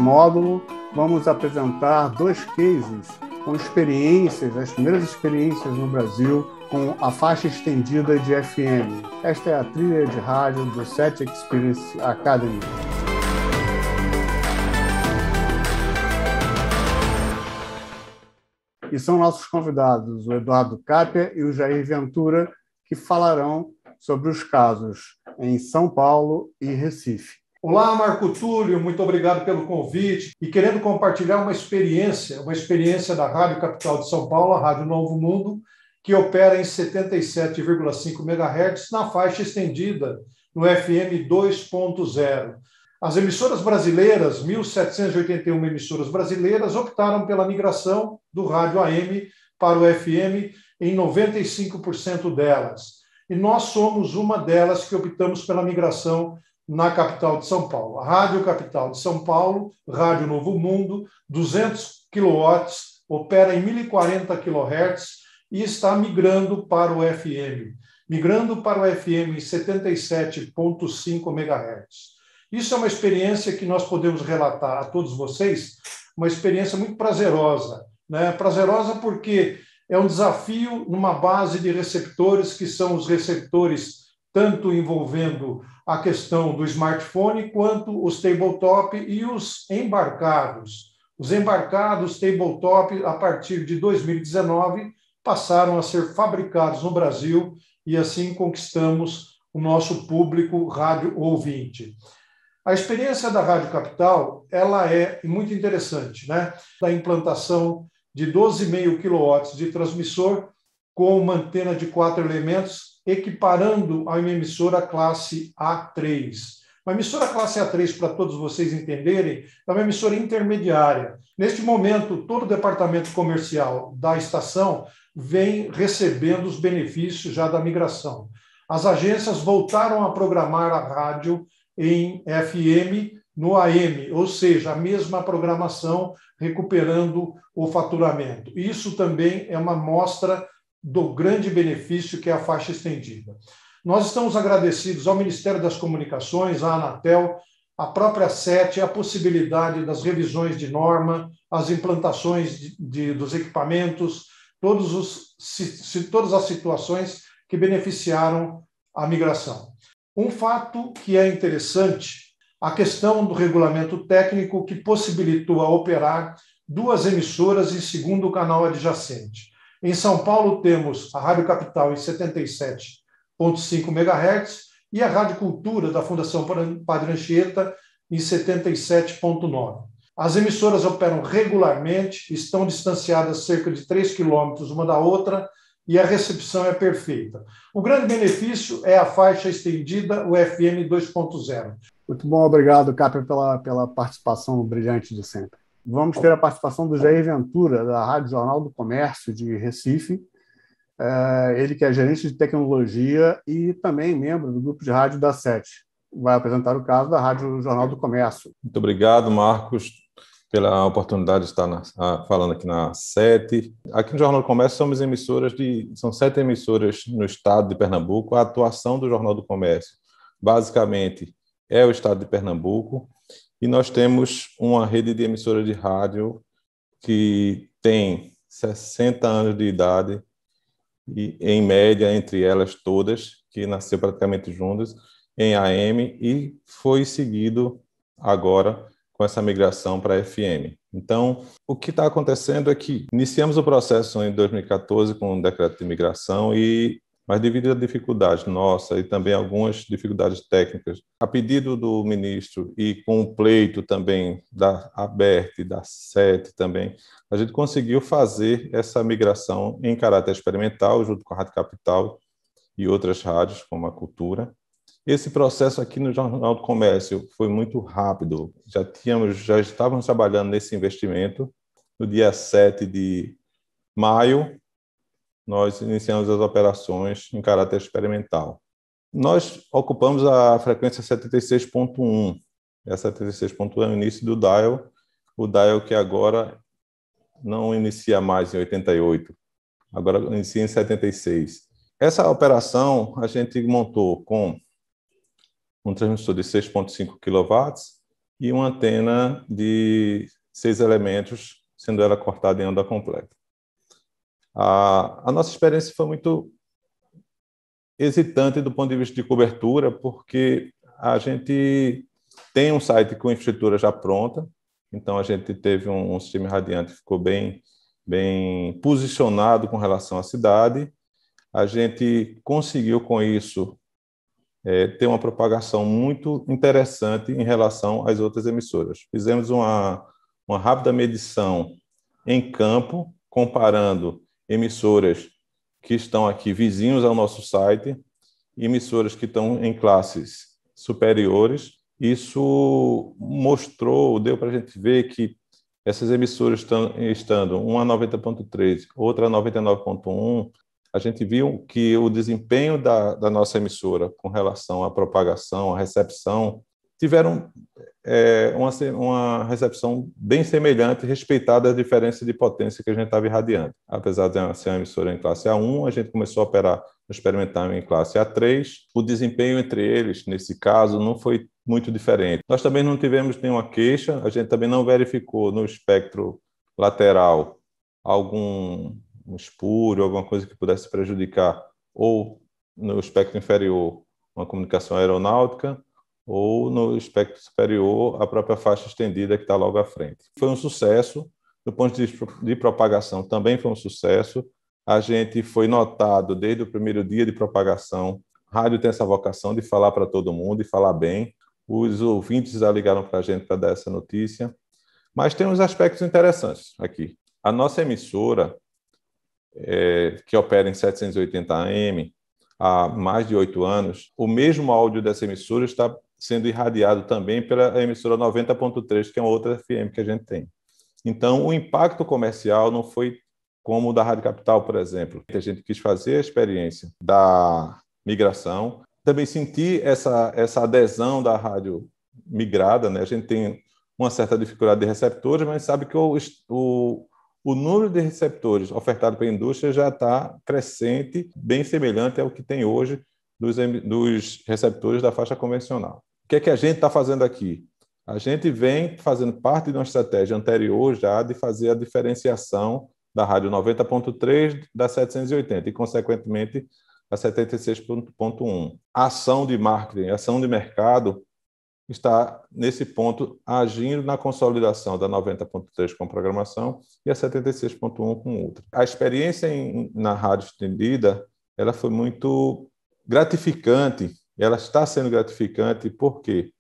módulo, vamos apresentar 2 cases com experiências, as primeiras experiências no Brasil com a faixa estendida de FM. Esta é a trilha de rádio do SET Experience Academy. E são nossos convidados, o Eduardo Capia e o Jair Ventura, que falarão sobre os casos em São Paulo e Recife. Olá, Marco Túlio, muito obrigado pelo convite. E querendo compartilhar uma experiência da Rádio Capital de São Paulo, a Rádio Novo Mundo, que opera em 77,5 MHz na faixa estendida no FM 2.0. As emissoras brasileiras, 1.781 emissoras brasileiras, optaram pela migração do rádio AM para o FM em 95% delas. E nós somos uma delas que optamos pela migração na capital de São Paulo. A Rádio Capital de São Paulo, Rádio Novo Mundo, 200 kW, opera em 1040 kHz e está migrando para o FM. Migrando para o FM em 77,5 MHz. Isso é uma experiência que nós podemos relatar a todos vocês, uma experiência muito prazerosa, né? Prazerosa porque é um desafio numa base de receptores, que são os receptores tanto envolvendo a questão do smartphone, quanto os tabletop e os embarcados. Os embarcados tabletop, a partir de 2019, passaram a ser fabricados no Brasil e assim conquistamos o nosso público rádio ouvinte. A experiência da Rádio Capital, ela é muito interessante, né? Da implantação de 12,5 kW de transmissor com uma antena de 4 elementos, equiparando a uma emissora classe A3. Uma emissora classe A3, para todos vocês entenderem, é uma emissora intermediária. Neste momento, todo o departamento comercial da estação vem recebendo os benefícios já da migração. As agências voltaram a programar a rádio em FM no AM, ou seja, a mesma programação, recuperando o faturamento. Isso também é uma mostra do grande benefício que é a faixa estendida. Nós estamos agradecidos ao Ministério das Comunicações, à Anatel, à própria SET, a possibilidade das revisões de norma, as implantações dos equipamentos, todas as situações que beneficiaram a migração. Um fato que é interessante, a questão do regulamento técnico que possibilitou a operar 2 emissoras em segundo canal adjacente. Em São Paulo temos a Rádio Capital em 77,5 MHz e a Rádio Cultura da Fundação Padre Anchieta em 77,9. As emissoras operam regularmente, estão distanciadas cerca de 3 quilômetros uma da outra e a recepção é perfeita. O grande benefício é a faixa estendida, o FM 2.0. Muito bom, obrigado, Capia, pela participação brilhante de sempre. Vamos ter a participação do Jair Ventura, da Rádio Jornal do Comércio de Recife, ele que é gerente de tecnologia e também membro do grupo de rádio da SET. Vai apresentar o caso da Rádio Jornal do Comércio. Muito obrigado, Marcos, pela oportunidade de estar falando aqui na SET. Aqui no Jornal do Comércio são 7 emissoras no estado de Pernambuco. A atuação do Jornal do Comércio, basicamente, é o estado de Pernambuco. E nós temos uma rede de emissoras de rádio que tem 60 anos de idade, e, em média, entre elas todas, que nasceu praticamente juntas, em AM, e foi seguido agora com essa migração para FM. Então, o que está acontecendo é que iniciamos o processo em 2014 com o decreto de migração, mas devido a dificuldades nossas e também algumas dificuldades técnicas, a pedido do ministro e com o pleito também da ABERT e da SET também, a gente conseguiu fazer essa migração em caráter experimental, junto com a Rádio Capital e outras rádios, como a Cultura. Esse processo aqui no Jornal do Comércio foi muito rápido. Já estávamos trabalhando nesse investimento. No dia 7 de maio, nós iniciamos as operações em caráter experimental. Nós ocupamos a frequência 76.1. Essa 76.1 é o início do dial, o dial que agora não inicia mais em 88, agora inicia em 76. Essa operação a gente montou com um transmissor de 6,5 kW e uma antena de 6 elementos, sendo ela cortada em onda completa. A nossa experiência foi muito hesitante do ponto de vista de cobertura, porque a gente tem um site com infraestrutura já pronta, então a gente teve um sistema irradiante que ficou bem posicionado com relação à cidade. A gente conseguiu, com isso, ter uma propagação muito interessante em relação às outras emissoras. Fizemos uma rápida medição em campo, comparando emissoras que estão aqui vizinhos ao nosso site, emissoras que estão em classes superiores. Isso deu para a gente ver que essas emissoras estando uma a 90.3, outra a 99.1, a gente viu que o desempenho da nossa emissora com relação à propagação, à recepção, tiveram uma recepção bem semelhante, respeitada a diferença de potência que a gente estava irradiando. Apesar de ser uma emissora em classe A1, a gente começou a operar, experimentar em classe A3. O desempenho entre eles, nesse caso, não foi muito diferente. Nós também não tivemos nenhuma queixa, a gente também não verificou no espectro lateral algum espúrio, alguma coisa que pudesse prejudicar, ou no espectro inferior, uma comunicação aeronáutica, ou no espectro superior, a própria faixa estendida que está logo à frente. Foi um sucesso, do ponto de vista de propagação também foi um sucesso. A gente foi notado desde o primeiro dia de propagação. A rádio tem essa vocação de falar para todo mundo e falar bem. Os ouvintes já ligaram para a gente para dar essa notícia. Mas tem uns aspectos interessantes aqui. A nossa emissora, que opera em 780 AM há mais de 8 anos, o mesmo áudio dessa emissora está sendo irradiado também pela emissora 90.3, que é uma outra FM que a gente tem. Então, o impacto comercial não foi como o da Rádio Capital, por exemplo. A gente quis fazer a experiência da migração, também sentir essa adesão da rádio migrada, né? A gente tem uma certa dificuldade de receptores, mas sabe que o número de receptores ofertado pela indústria já está crescente, bem semelhante ao que tem hoje dos receptores da faixa convencional. O que é que a gente está fazendo aqui? A gente vem fazendo parte de uma estratégia anterior já de fazer a diferenciação da rádio 90.3 da 780 e, consequentemente, da 76.1. A ação de marketing, a ação de mercado está, nesse ponto, agindo na consolidação da 90.3 com programação e a 76.1 com outra. A experiência na rádio estendida, ela foi muito gratificante, ela está sendo gratificante porque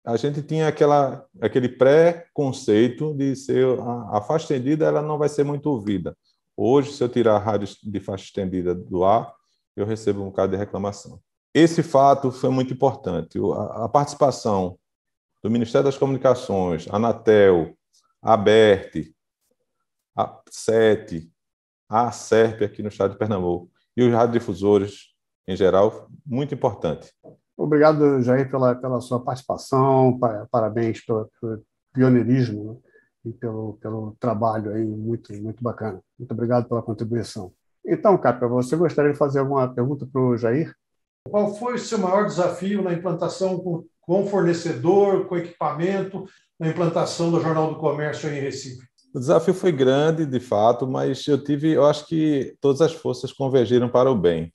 a gente tinha aquele pré-conceito de ser a faixa estendida, ela não vai ser muito ouvida. Hoje, se eu tirar a rádio de faixa estendida do ar, eu recebo um bocado de reclamação. Esse fato foi muito importante. A participação do Ministério das Comunicações, a Anatel, a ABERT, a SET, a ACERP aqui no estado de Pernambuco e os radiodifusores em geral, muito importante. Obrigado, Jair, pela sua participação, parabéns pelo pioneirismo, né? E pelo trabalho aí muito, muito bacana. Muito obrigado pela contribuição. Então, Capra, você gostaria de fazer alguma pergunta para o Jair? Qual foi o seu maior desafio na implantação com fornecedor, com equipamento, na implantação do Jornal do Comércio aí em Recife? O desafio foi grande, de fato, mas eu acho que todas as forças convergiram para o bem.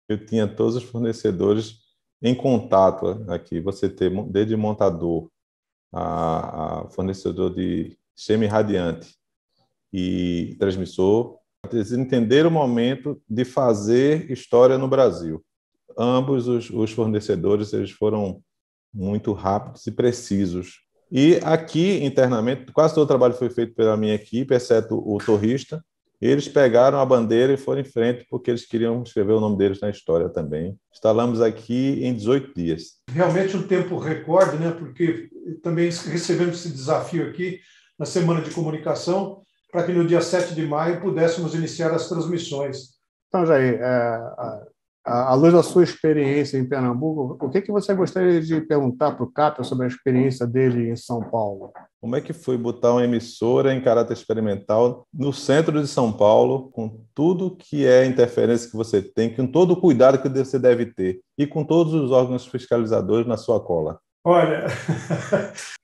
Eu tinha todos os fornecedores em contato aqui. Você ter desde montador, a fornecedor de sistema irradiante e transmissor, eles entenderam o momento de fazer história no Brasil. Ambos os fornecedores eles foram muito rápidos e precisos. E aqui, internamente, quase todo o trabalho foi feito pela minha equipe, exceto o torrista. Eles pegaram a bandeira e foram em frente porque eles queriam escrever o nome deles na história também. Instalamos aqui em 18 dias. Realmente um tempo recorde, né? Porque também recebemos esse desafio aqui na Semana de Comunicação para que no dia 7 de maio pudéssemos iniciar as transmissões. Então, Jair, à luz da sua experiência em Pernambuco, o que você gostaria de perguntar para o Capra sobre a experiência dele em São Paulo? Como é que foi botar uma emissora em caráter experimental no centro de São Paulo, com tudo que é interferência que você tem, com todo o cuidado que você deve ter e com todos os órgãos fiscalizadores na sua cola? Olha,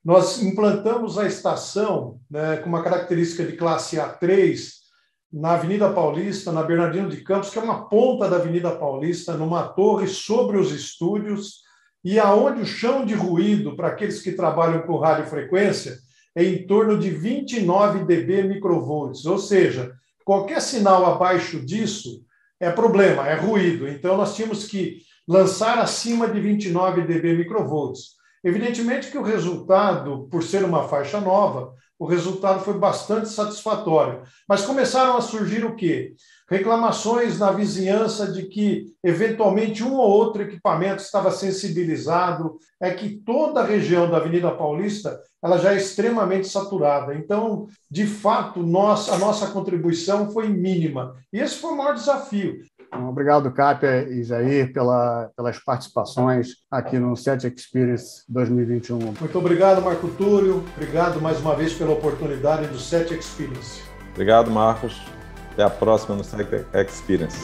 nós implantamos a estação, né, com uma característica de classe A3 na Avenida Paulista, na Bernardino de Campos, que é uma ponta da Avenida Paulista, numa torre sobre os estúdios, e aonde o chão de ruído, para aqueles que trabalham com radiofrequência, é em torno de 29 dB microvolts, ou seja, qualquer sinal abaixo disso é problema, é ruído. Então, nós tínhamos que lançar acima de 29 dB microvolts. Evidentemente que o resultado, por ser uma faixa nova, o resultado foi bastante satisfatório. Mas começaram a surgir o quê? Reclamações na vizinhança de que, eventualmente, um ou outro equipamento estava sensibilizado. É que toda a região da Avenida Paulista ela já é extremamente saturada. Então, de fato, a nossa contribuição foi mínima. E esse foi o maior desafio. Obrigado, Cápia e Jair, pelas participações aqui no SET Experience 2021. Muito obrigado, Marco Túlio. Obrigado mais uma vez pela oportunidade do SET Experience. Obrigado, Marcos. Até a próxima no SET Experience.